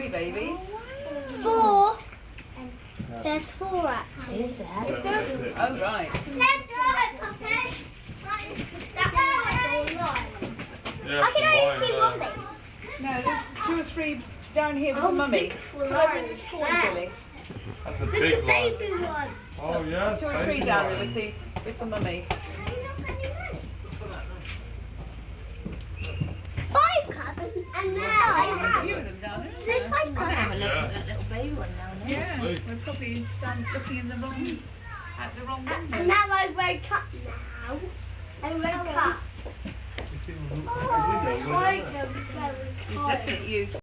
three babies. 4. There's 4 actually. Is there? Is there? Oh, right. Yeah, I can only see mine, Mummy. No, there's 2 or 3 down here with the mummy. Come over in the school, Billy. That's a There's big a baby one. one. Oh yeah. 2 or 3 down there with the mummy. 5 cups and now I A have. few of them down there. There's isn't 5 cups. Have a look Yeah. at that little baby one now and there? then. Yeah, we're probably looking in the wrong, at the wrong And window. now I wake up now. I wake up. You see the Oh, window, I window there. am very He's tired. looking at you.